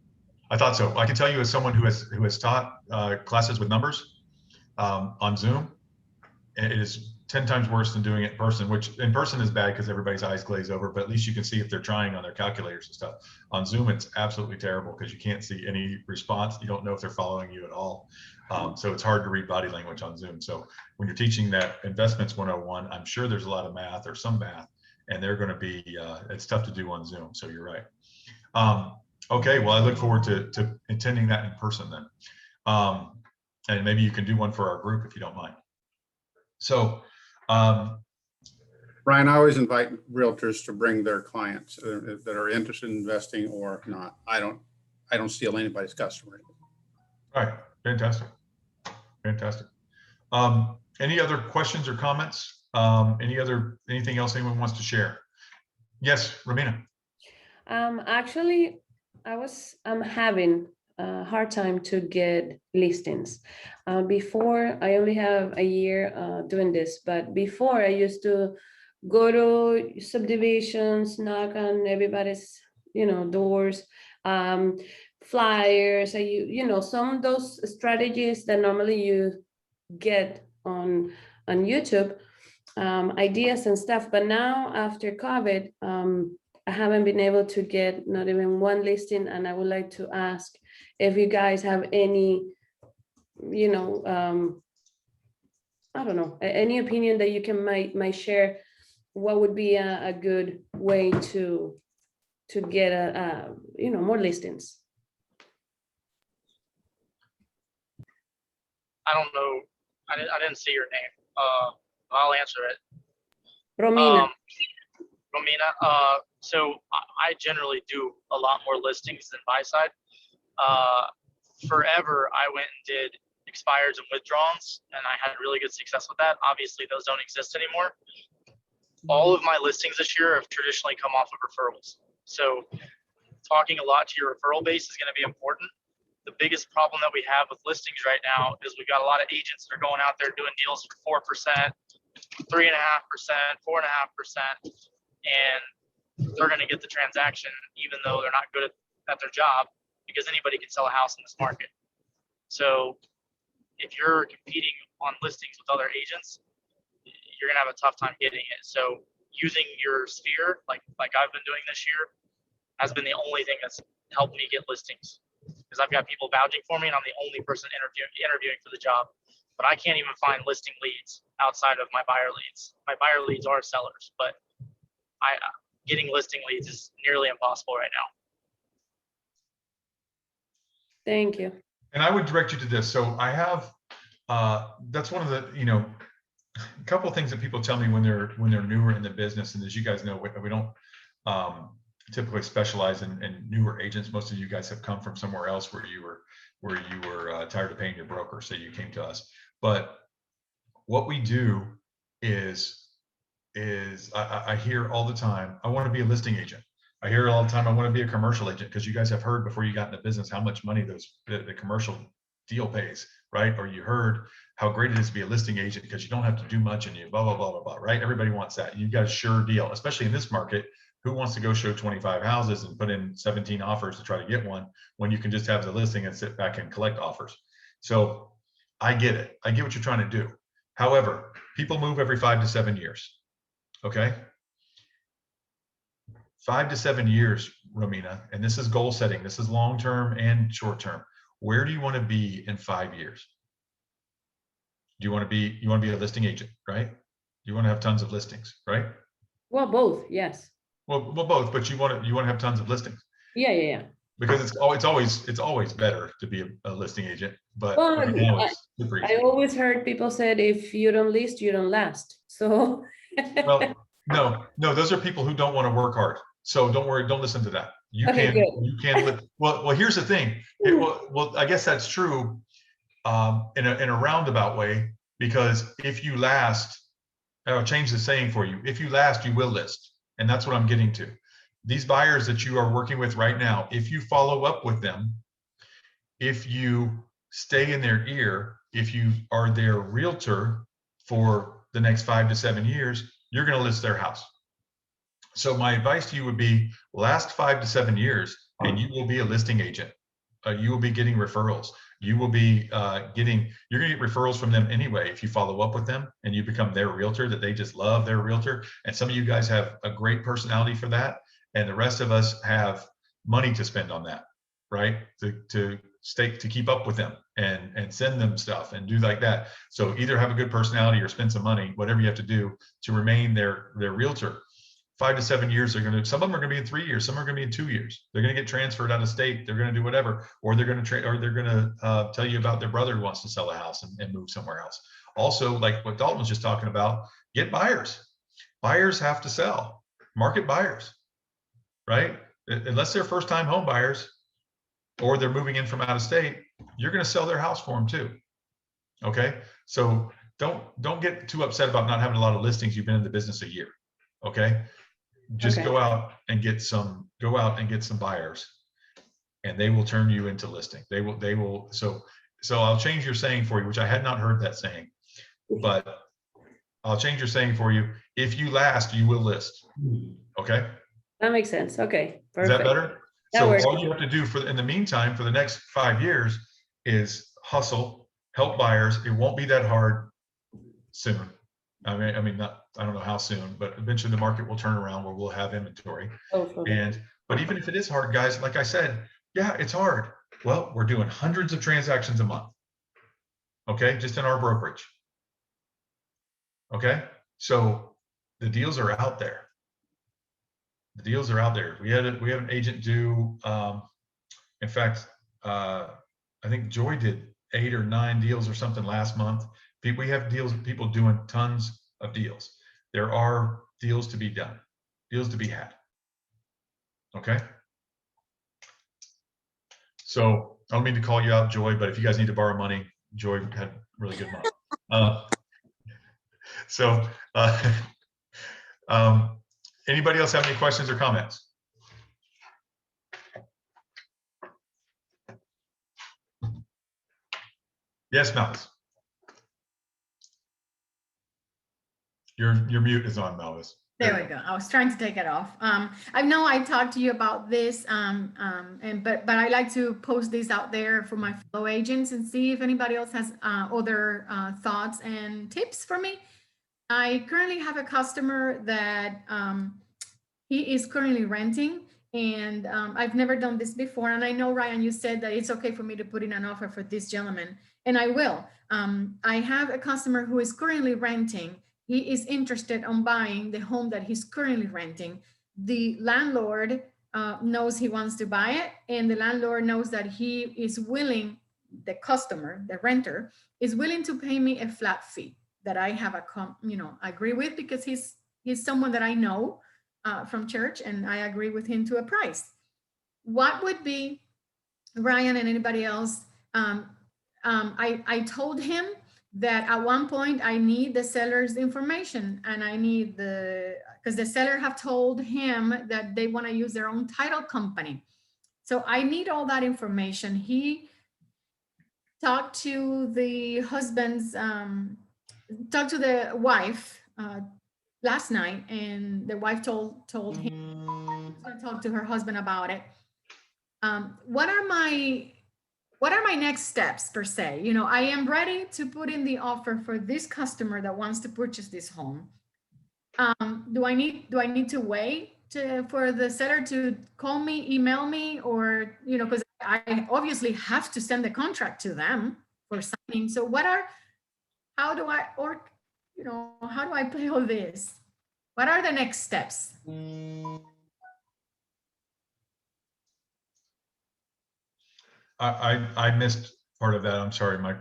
I can tell you as someone who has taught classes with numbers on Zoom, it is 10 times worse than doing it in person, which in person is bad because everybody's eyes glaze over, but at least you can see if they're trying on their calculators and stuff. On Zoom, it's absolutely terrible because you can't see any response. You don't know if they're following you at all. So it's hard to read body language on Zoom. So when you're teaching that investments 101, I'm sure there's a lot of math or some math, and they're going to be, it's tough to do on Zoom. So you're right. Okay, well, I look forward to attending that in person then. And maybe you can do one for our group if you don't mind. So, Ryan, I always invite realtors to bring their clients that are interested in investing or not. I don't steal anybody's customer. All right, fantastic, fantastic. Any other questions or comments? Anything else anyone wants to share? Yes, Romina. Actually, I'm having a hard time to get listings. Before, I only have a year doing this, but before I used to go to subdivisions, knock on everybody's, doors, flyers, some of those strategies that normally you get on YouTube, ideas and stuff. But now after COVID, I haven't been able to get not even one listing, and I would like to ask if you guys have any, I don't know, any opinion that you can might share. What would be a good way to get more listings? I don't know. I didn't see your name. I'll answer it. Romina. Romina, so I generally do a lot more listings than buy side. Forever, I went and did expires and withdrawals, and I had really good success with that. Obviously, those don't exist anymore. All of my listings this year have traditionally come off of referrals. So talking a lot to your referral base is going to be important. The biggest problem that we have with listings right now is we've got a lot of agents that are going out there doing deals for 4%, 3.5%, 4.5%, and they're going to get the transaction even though they're not good at their job, because anybody can sell a house in this market. So if you're competing on listings with other agents, you're going to have a tough time getting it. So using your sphere, like I've been doing this year, has been the only thing that's helped me get listings, because I've got people vouching for me and I'm the only person interviewing for the job. But I can't even find listing leads outside of my buyer leads. My buyer leads are sellers, but getting listing leads is nearly impossible right now. Thank you. And I would direct you to this. So I have, that's one of the, a couple of things that people tell me when they're newer in the business. And as you guys know, we don't typically specialize in newer agents. Most of you guys have come from somewhere else where you were tired of paying your broker, so you came to us. But what we do is I hear all the time, I want to be a listing agent. I hear all the time, I want to be a commercial agent, because you guys have heard before you got into business how much money the commercial deal pays, right? Or you heard how great it is to be a listing agent because you don't have to do much and you blah, blah, blah, blah, blah, right? Everybody wants that. You've got a sure deal, especially in this market. Who wants to go show 25 houses and put in 17 offers to try to get one when you can just have the listing and sit back and collect offers? So I get it. I get what you're trying to do. However, people move every 5 to 7 years. Okay. 5 to 7 years, Romina, and this is goal setting. This is long-term and short-term. Where do you want to be in 5 years? Do you want to be a listing agent, right? You want to have tons of listings, right? Well, both, yes. Well, both, but you want to have tons of listings. Yeah. Because it's always better to be a listing agent, but Well, right now it's super easy. I always heard people said, if you don't list, you don't last. So well, no, those are people who don't want to work hard. So don't worry, don't listen to that. You can well, here's the thing. Well, I guess that's true in a roundabout way, because if you last, I'll change the saying for you. If you last, you will list. And that's what I'm getting to. These buyers that you are working with right now, if you follow up with them, if you stay in their ear, if you are their realtor for the next 5 to 7 years, you're going to list their house. So my advice to you would be last 5 to 7 years, and you will be a listing agent. You will be getting referrals. you will be you're going to get referrals from them anyway if you follow up with them and you become their realtor, that they just love their realtor. And some of you guys have a great personality for that, and the rest of us have money to spend on that, right? To keep up with them and send them stuff and do like that. So either have a good personality or spend some money, whatever you have to do to remain their realtor. 5 to 7 years, some of them are going to be in 3 years, some are going to be in 2 years. They're going to get transferred out of state, they're going to do whatever, or they're going to tell you about their brother who wants to sell a house and move somewhere else. Also, like what Dalton was just talking about, get buyers. Buyers have to sell. Market buyers, right? Unless they're first-time home buyers or they're moving in from out of state, you're going to sell their house for them too. Okay, so don't get too upset about not having a lot of listings. You've been in the business a year. Okay, just Okay. go out and get some buyers, and they will turn you into listing. They will. So I'll change your saying for you, which I had not heard that saying, but I'll change your saying for you. If you last, you will list. Okay. That makes sense. Okay, Is perfect. that better? That So works. all you have to do in the meantime, for the next 5 years, is hustle, help buyers. It won't be that hard soon. I mean, I don't know how soon, but eventually the market will turn around where we'll have inventory. Hopefully. But even if it is hard, guys, like I said, yeah, it's hard. Well, we're doing hundreds of transactions a month. Okay, just in our brokerage. Okay, so the deals are out there. The deals are out there. We had an agent do, in fact, I think Joy did 8 or 9 deals or something last month. We have people doing tons of deals. There are deals to be done, deals to be had. Okay. So I don't mean to call you out, Joy, but if you guys need to borrow money, Joy had really good money. Anybody else have any questions or comments? Yes, Malvis. Your mute is on, Malvis. There we go. I was trying to take it off. I know I talked to you about this, but I like to post this out there for my fellow agents and see if anybody else has other thoughts and tips for me. I currently have a customer that he is currently renting, and I've never done this before. And I know, Ryan, you said that it's okay for me to put in an offer for this gentleman, and I will. I have a customer who is currently renting. He is interested on buying the home that he's currently renting. The landlord knows he wants to buy it, and the landlord knows that he is willing, the customer, the renter, is willing to pay me a flat fee that I have agree with, because he's someone that I know from church, and I agree with him to a price. What would be, Ryan and anybody else, I told him that at one point I need the seller's information, and I need because the seller have told him that they want to use their own title company. So I need all that information. He talked to the husband's, talked to the wife last night, and the wife told him to talk to her husband about it. What are my next steps per se? You know, I am ready to put in the offer for this customer that wants to purchase this home. Do I need to wait for the seller to call me, email me, or, you know, because I obviously have to send the contract to them for signing. So how do I play all this? What are the next steps? I missed part of that. I'm sorry, my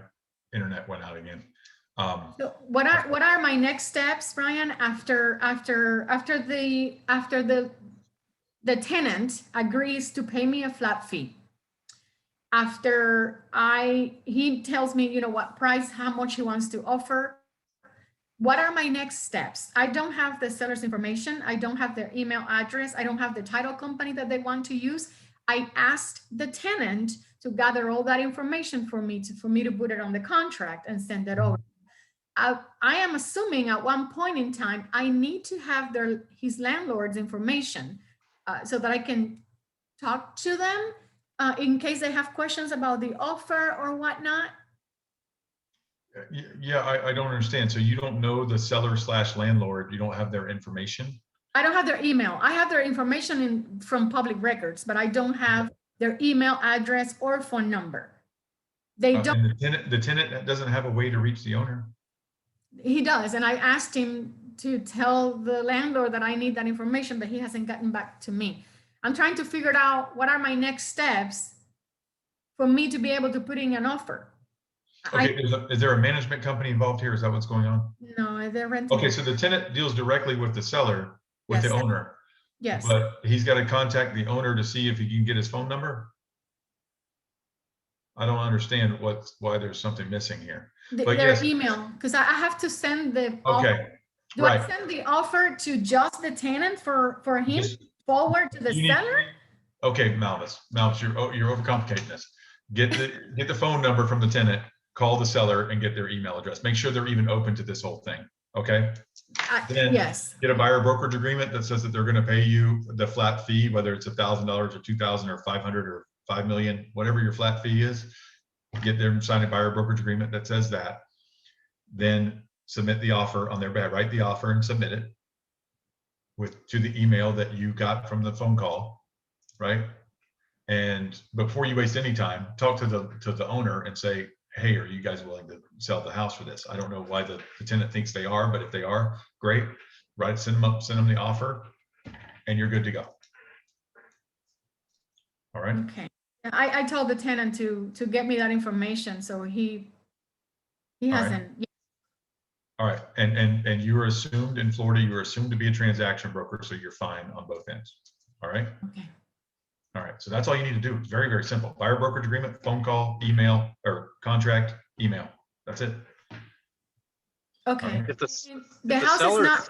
internet went out again. So what are my next steps, Brian, after the tenant agrees to pay me a flat fee? After he tells me, you know, what price, how much he wants to offer. What are my next steps? I don't have the seller's information. I don't have their email address. I don't have the title company that they want to use. I asked the tenant to gather all that information for me to put it on the contract and send it over. I am assuming at one point in time, I need to have his landlord's information so that I can talk to them in case they have questions about the offer or whatnot. Yeah, I don't understand. So you don't know the seller / landlord, you don't have their information? I don't have their email. I have their information from public records, but I don't have their email address or phone number. They don't. And the tenant doesn't have a way to reach the owner? He does, and I asked him to tell the landlord that I need that information, but he hasn't gotten back to me. I'm trying to figure out what are my next steps for me to be able to put in an offer. Okay, is there a management company involved here? Is that what's going on? No, they're renting. Okay, so the tenant deals directly with the seller, with the Yes. owner, Yes. but he's got to contact the owner to see if he can get his phone number? I don't understand why there's something missing here. But Their yes. email, because I have to send the offer. Okay, Do I right. send the offer to just the tenant for him Just- forward to the you need- seller? Okay, Malvis, you're overcomplicating this. Get the phone number from the tenant, call the seller and get their email address. Make sure they're even open to this whole thing, okay? Then Yes. get a buyer brokerage agreement that says that they're gonna pay you the flat fee, whether it's $1,000 or 2,000 or 500 or 5 million, whatever your flat fee is. Get them sign a buyer brokerage agreement that says that. Then submit the offer on their behalf, write the offer and submit it to the email that you got from the phone call, right? And before you waste any time, talk to the owner and say, hey, are you guys willing to sell the house for this? I don't know why the tenant thinks they are, but if they are, great. Right, send them the offer and you're good to go. All right. Okay. I told the tenant to get me that information, so he hasn't. All right, and you are assumed in Florida, you are assumed to be a transaction broker, so you're fine on both ends. All right. Okay. All right, so that's all you need to do. It's very, very simple. Buyer brokerage agreement, phone call, email, or contract, email. That's it. Okay. If the The if the house is seller- not,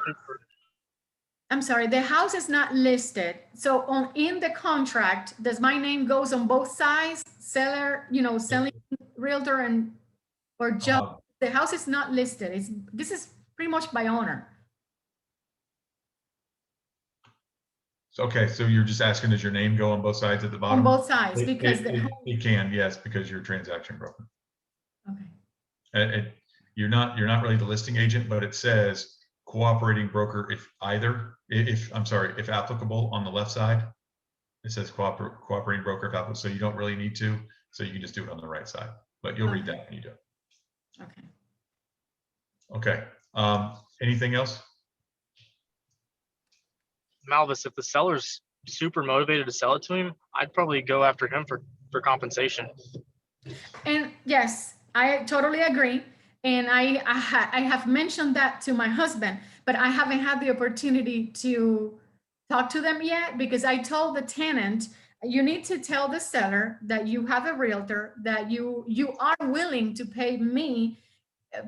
I'm sorry, the house is not listed. So in the contract, does my name goes on both sides? Seller, selling realtor or just, the house is not listed. This is pretty much by owner. Okay, so you're just asking, does your name go on both sides at the bottom? On both sides, because it can, yes, because you're a transaction broker. Okay. You're not really the listing agent, but it says cooperating broker if applicable on the left side. It says cooperating broker if applicable, so you don't really need to, so you can just do it on the right side, but you'll read that when you do it. Okay. Okay, anything else? Malvis, if the seller's super motivated to sell it to him, I'd probably go after him for compensation. And yes, I totally agree. And I have mentioned that to my husband, but I haven't had the opportunity to talk to them yet, because I told the tenant, you need to tell the seller that you have a realtor, that you are willing to pay me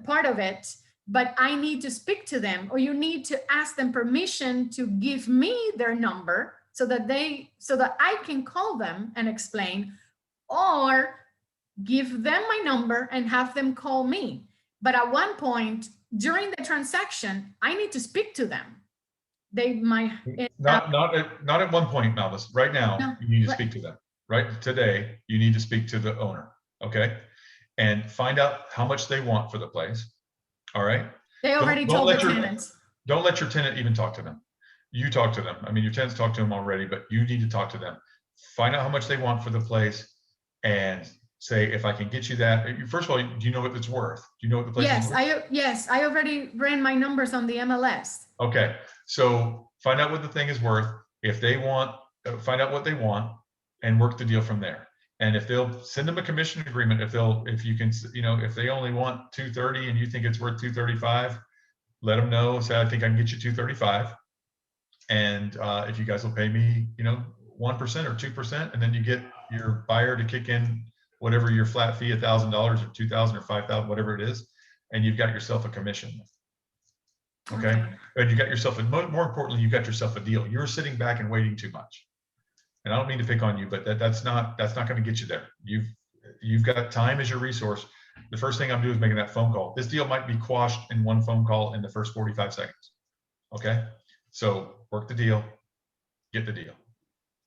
part of it, but I need to speak to them, or you need to ask them permission to give me their number so that I can call them and explain, or give them my number and have them call me. But at one point during the transaction, I need to speak to them. They might not at one point, Malvis. Right now, No, you need to right. speak to them. Right today, you need to speak to the owner. Okay, and find out how much they want for the place. All right. They already told the tenants. Don't let your tenant even talk to them. You talk to them. I mean, your tenants talk to them already, but you need to talk to them. Find out how much they want for the place and say, if I can get you that. First of all, do you know what it's worth? Do you know what the place is worth? Yes, I already ran my numbers on the MLS. Okay, so find out what the thing is worth. If they want, find out what they want and work the deal from there. And if they'll send them a commission agreement, if you can, if they only want 230 and you think it's worth 235, let them know. Say, I think I can get you 235. And if you guys will pay me, 1% or 2%, and then you get your buyer to kick in whatever your flat fee, $1,000 or $2,000 or $5,000, whatever it is, and you've got yourself a commission. Okay. And you got yourself, and more importantly, you got yourself a deal. You're sitting back and waiting too much. And I don't mean to pick on you, but that's not going to get you there. You've got time as your resource. The first thing I'm doing is making that phone call. This deal might be quashed in one phone call in the first 45 seconds. Okay. So work the deal, get the deal.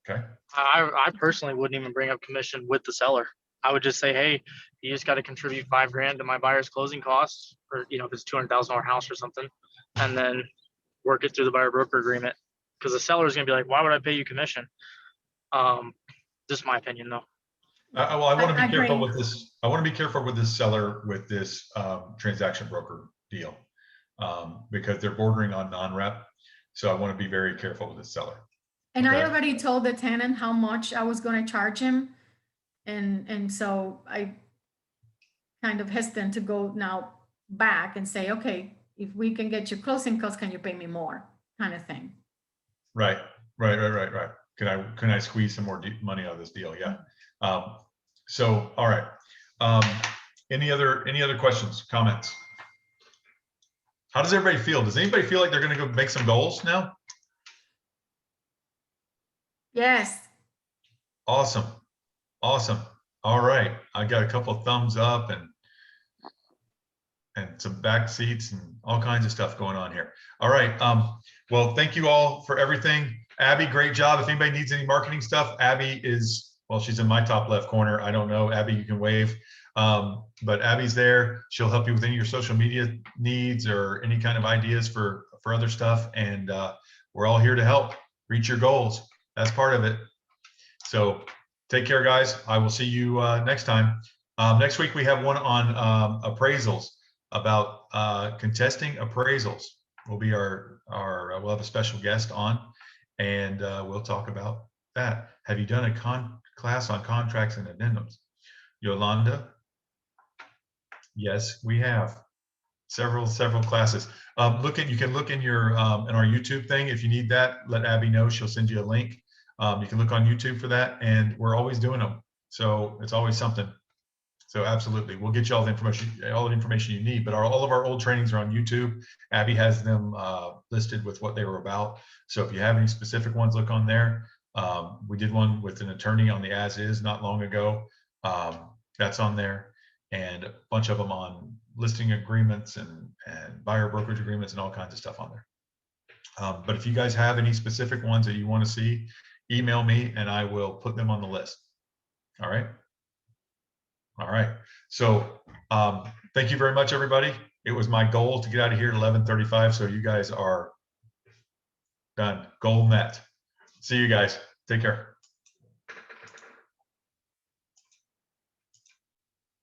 Okay. I personally wouldn't even bring up commission with the seller. I would just say, hey, you just got to contribute $5,000 to my buyer's closing costs, or if it's $200,000 house or something, and then work it through the buyer broker agreement. Because the seller is going to be like, why would I pay you commission? Just my opinion, though. Well, I want to I be careful agree. with this. I want to be careful with this seller with this transaction broker deal because they're bordering on non-rep. So I want to be very careful with this seller. And I Okay. already told the tenant how much I was going to charge him. And so I kind of hesitant to go now back and say, okay, if we can get you closing costs, can you pay me more, kind of thing. Right. Can I squeeze some more money out of this deal? Yeah. So, all right. Any other questions, comments? How does everybody feel? Does anybody feel like they're going to go make some goals now? Yes. Awesome. All right. I got a couple of thumbs up and some back seats and all kinds of stuff going on here. All right. Well, thank you all for everything. Abby, great job. If anybody needs any marketing stuff, Abby is, well, she's in my top left corner. I don't know. Abby, you can wave. But Abby's there. She'll help you with any of your social media needs or any kind of ideas for other stuff. And we're all here to help reach your goals. That's part of it. So take care, guys. I will see you next time. Next week, we have one on appraisals, about contesting appraisals. Will be we'll have a special guest on, and we'll talk about that. Have you done a class on contracts and addendums? Yolanda? Yes, we have several classes. You can look in your in our YouTube thing. If you need that, let Abby know. She'll send you a link. You can look on YouTube for that, and we're always doing them. So it's always something. So absolutely, we'll get you all the information you need. But all of our old trainings are on YouTube. Abby has them listed with what they were about. So if you have any specific ones, look on there. We did one with an attorney on the as is not long ago. That's on there, and a bunch of them on listing agreements and buyer brokerage agreements and all kinds of stuff on there. But if you guys have any specific ones that you want to see, email me and I will put them on the list. All right. All right. So thank you very much, everybody. It was my goal to get out of here at 11:35. So you guys are done. Goal met. See you guys. Take care.